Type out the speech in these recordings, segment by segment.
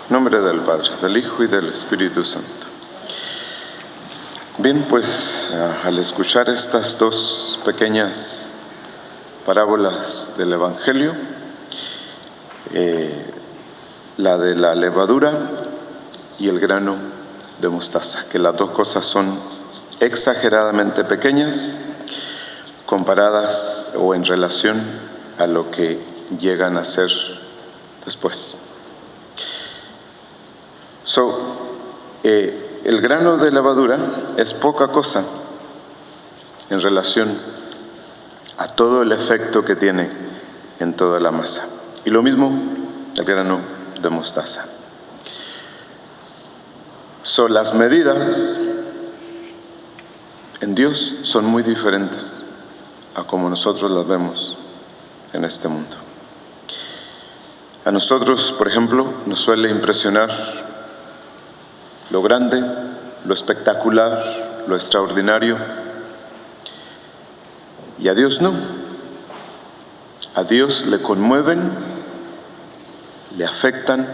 En nombre del Padre, del Hijo y del Espíritu Santo. Bien, pues al escuchar estas dos pequeñas parábolas del Evangelio, la de la levadura y el grano de mostaza, que las dos cosas son exageradamente pequeñas comparadas o en relación a lo que llegan a ser después. El grano de levadura es poca cosa en relación a todo el efecto que tiene en toda la masa. Y lo mismo el grano de mostaza. Las medidas en Dios son muy diferentes a como nosotros las vemos en este mundo. A nosotros, por ejemplo, nos suele impresionar lo grande, lo espectacular, lo extraordinario. Y a Dios no. A Dios le conmueven, le afectan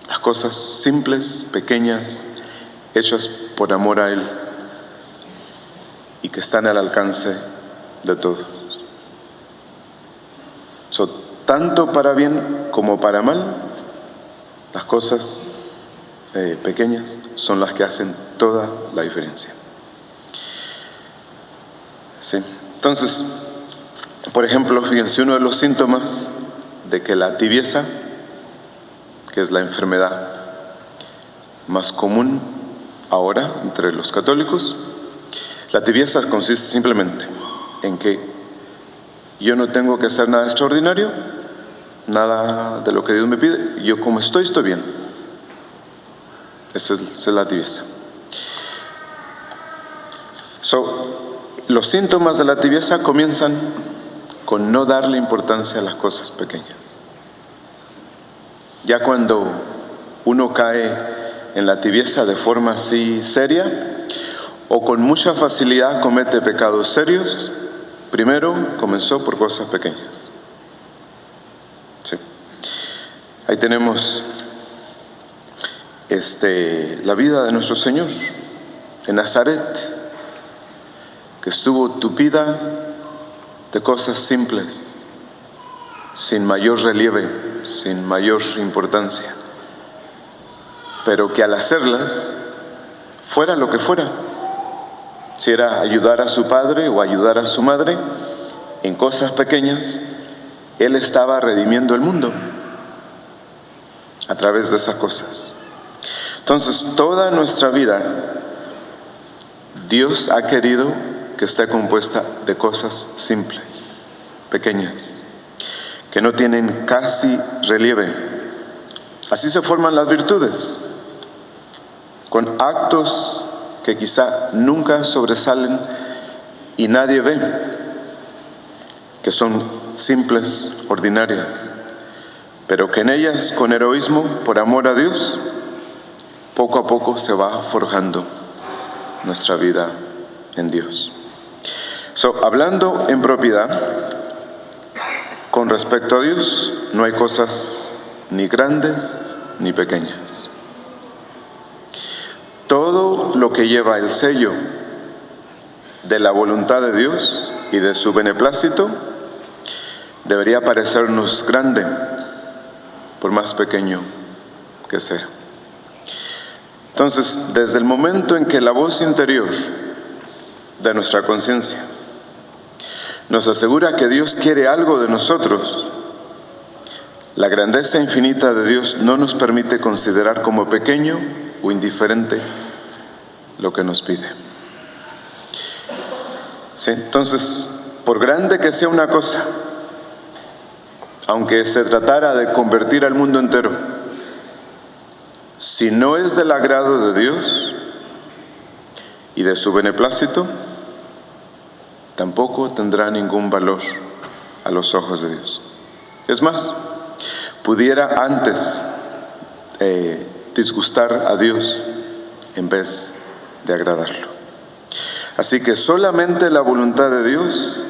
las cosas simples, pequeñas, hechas por amor a Él y que están al alcance de todos. Tanto para bien como para mal, las cosas pequeñas son las que hacen toda la diferencia. Sí. Entonces, por ejemplo, fíjense, uno de los síntomas de que la tibieza, que es la enfermedad más común ahora entre los católicos, la tibieza consiste simplemente en que yo no tengo que hacer nada extraordinario, nada de lo que Dios me pide, yo como estoy bien. Esa es la tibieza. Los síntomas de la tibieza comienzan con no darle importancia a las cosas pequeñas. Ya cuando uno cae en la tibieza de forma así seria o con mucha facilidad comete pecados serios, primero comenzó por cosas pequeñas. Sí. Ahí tenemos la vida de nuestro Señor en Nazaret, que estuvo tupida de cosas simples, sin mayor relieve, sin mayor importancia, pero que al hacerlas, fuera lo que fuera, si era ayudar a su padre o ayudar a su madre en cosas pequeñas, Él estaba redimiendo el mundo a través de esas cosas. Entonces, toda nuestra vida, Dios ha querido que esté compuesta de cosas simples, pequeñas, que no tienen casi relieve. Así se forman las virtudes, con actos que quizá nunca sobresalen y nadie ve, que son simples, ordinarias, pero que en ellas, con heroísmo, por amor a Dios, poco a poco se va forjando nuestra vida en Dios. Hablando en propiedad, con respecto a Dios, no hay cosas ni grandes ni pequeñas. Todo lo que lleva el sello de la voluntad de Dios y de su beneplácito debería parecernos grande, por más pequeño que sea. Entonces, desde el momento en que la voz interior de nuestra conciencia nos asegura que Dios quiere algo de nosotros, la grandeza infinita de Dios no nos permite considerar como pequeño o indiferente lo que nos pide. ¿Sí? Entonces, por grande que sea una cosa, aunque se tratara de convertir al mundo entero, si no es del agrado de Dios y de su beneplácito, tampoco tendrá ningún valor a los ojos de Dios. Es más, pudiera antes disgustar a Dios en vez de agradarlo. Así que solamente la voluntad de Dios,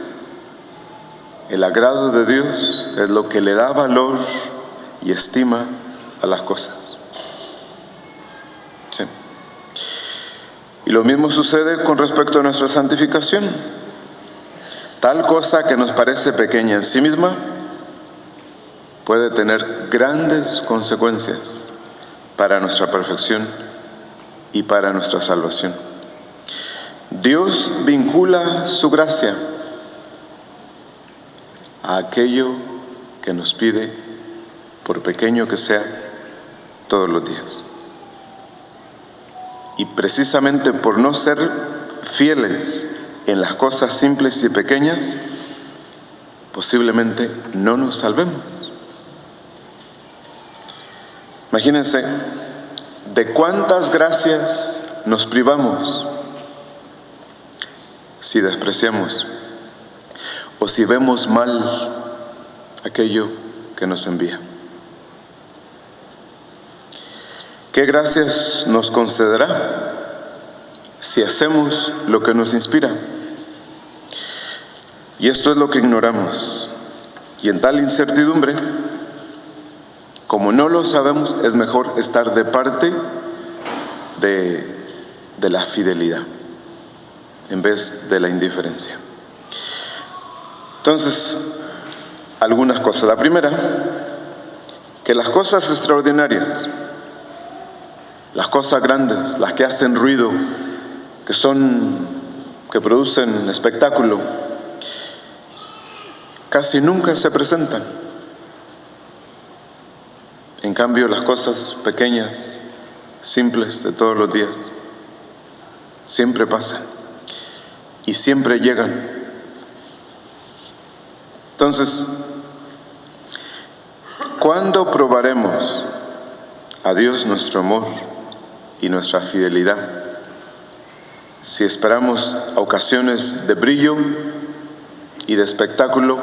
el agrado de Dios, es lo que le da valor y estima a las cosas. Sí. Y lo mismo sucede con respecto a nuestra santificación. Tal cosa que nos parece pequeña en sí misma puede tener grandes consecuencias para nuestra perfección y para nuestra salvación. Dios vincula su gracia a aquello que nos pide, por pequeño que sea, todos los días. Y precisamente por no ser fieles en las cosas simples y pequeñas, posiblemente no nos salvemos. Imagínense de cuántas gracias nos privamos si despreciamos o si vemos mal aquello que nos envía. ¿Qué gracias nos concederá si hacemos lo que nos inspira? Y esto es lo que ignoramos. Y en tal incertidumbre, como no lo sabemos, es mejor estar de parte de la fidelidad en vez de la indiferencia. Entonces, algunas cosas. La primera, que las cosas extraordinarias, las cosas grandes, las que hacen ruido, que producen espectáculo, casi nunca se presentan. En cambio, las cosas pequeñas, simples de todos los días, siempre pasan y siempre llegan. Entonces, ¿cuándo probaremos a Dios nuestro amor y nuestra fidelidad? Si esperamos a ocasiones de brillo y de espectáculo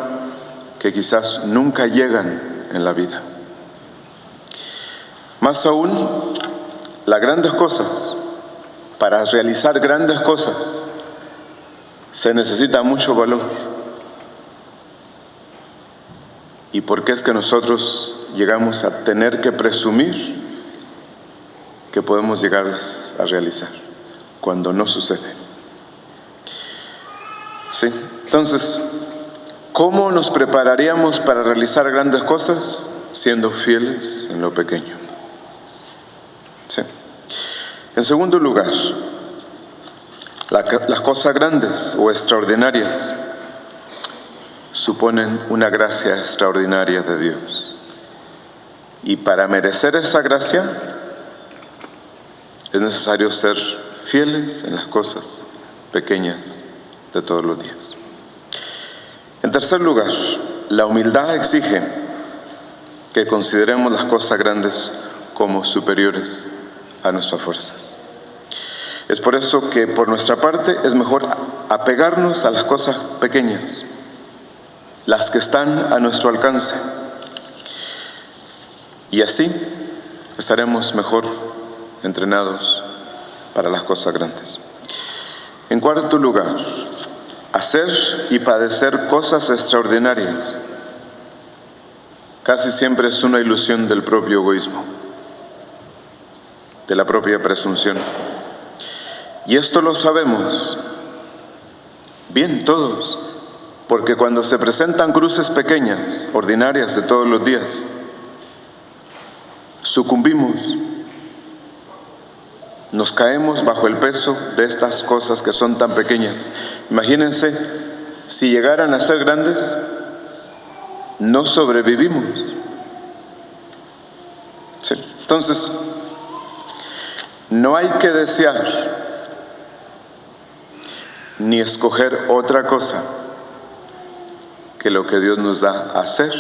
que quizás nunca llegan en la vida. Más aún, las grandes cosas, para realizar grandes cosas, se necesita mucho valor. ¿Y por qué es que nosotros llegamos a tener que presumir que podemos llegarlas a realizar cuando no sucede? ¿Sí? Entonces, ¿cómo nos prepararíamos para realizar grandes cosas? Siendo fieles en lo pequeño. ¿Sí? En segundo lugar, las cosas grandes o extraordinarias suponen una gracia extraordinaria de Dios. Y para merecer esa gracia es necesario ser fieles en las cosas pequeñas de todos los días. En tercer lugar, la humildad exige que consideremos las cosas grandes como superiores a nuestras fuerzas. Es por eso que por nuestra parte es mejor apegarnos a las cosas pequeñas, las que están a nuestro alcance, y así estaremos mejor entrenados para las cosas grandes. En cuarto lugar, hacer y padecer cosas extraordinarias casi siempre es una ilusión del propio egoísmo, de la propia presunción. Y esto lo sabemos bien todos, porque cuando se presentan cruces pequeñas, ordinarias de todos los días, sucumbimos, nos caemos bajo el peso de estas cosas que son tan pequeñas. Imagínense, si llegaran a ser grandes, no sobrevivimos. Sí. Entonces, no hay que desear ni escoger otra cosa que lo que Dios nos da a hacer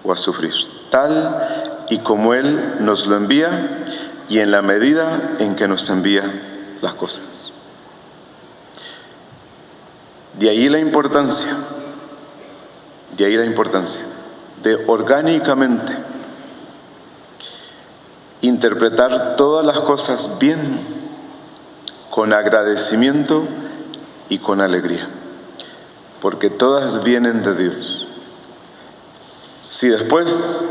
o a sufrir, tal y como Él nos lo envía y en la medida en que nos envía las cosas. De ahí la importancia de orgánicamente interpretar todas las cosas bien, con agradecimiento y con alegría, porque todas vienen de Dios. Si después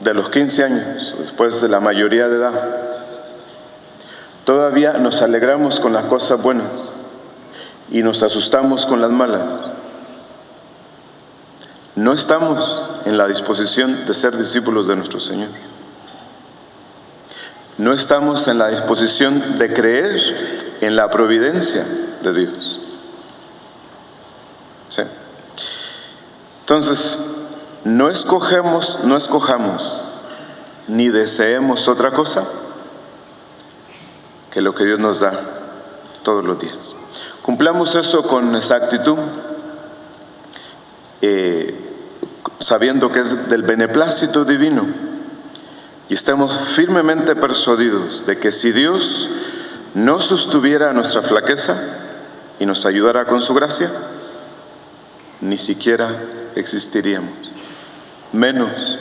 de los 15 años, después de la mayoría de edad, todavía nos alegramos con las cosas buenas y nos asustamos con las malas. No estamos en la disposición de ser discípulos de nuestro Señor. No estamos en la disposición de creer en la providencia de Dios. ¿Sí? Entonces, no escojamos ni deseemos otra cosa que lo que Dios nos da todos los días. Cumplamos eso con exactitud, sabiendo que es del beneplácito divino, y estemos firmemente persuadidos de que si Dios no sostuviera nuestra flaqueza y nos ayudara con su gracia, ni siquiera existiríamos, menos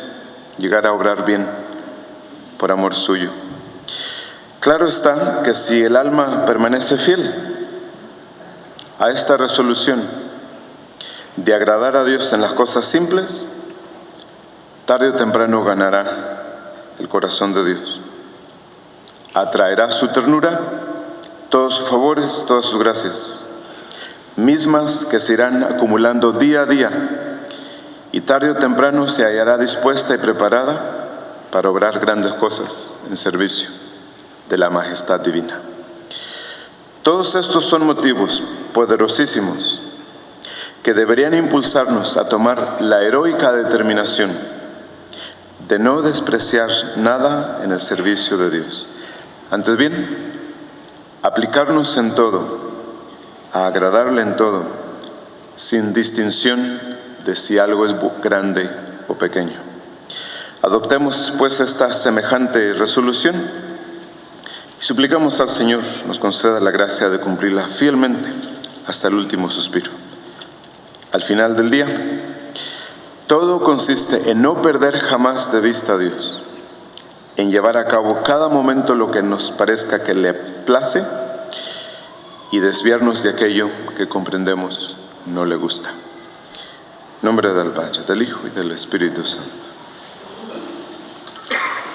llegar a obrar bien por amor suyo. Claro está que si el alma permanece fiel a esta resolución de agradar a Dios en las cosas simples, tarde o temprano ganará el corazón de Dios. Atraerá su ternura, todos sus favores, todas sus gracias, mismas que se irán acumulando día a día, y tarde o temprano se hallará dispuesta y preparada para obrar grandes cosas en servicio de la majestad divina. Todos estos son motivos poderosísimos que deberían impulsarnos a tomar la heroica determinación de no despreciar nada en el servicio de Dios. Antes bien, aplicarnos en todo, a agradarle en todo, sin distinción de si algo es grande o pequeño. Adoptemos pues esta semejante resolución y suplicamos al Señor nos conceda la gracia de cumplirla fielmente hasta el último suspiro. Al final del día, todo consiste en no perder jamás de vista a Dios, en llevar a cabo cada momento lo que nos parezca que le place y desviarnos de aquello que comprendemos no le gusta. En nombre del Padre, del Hijo y del Espíritu Santo.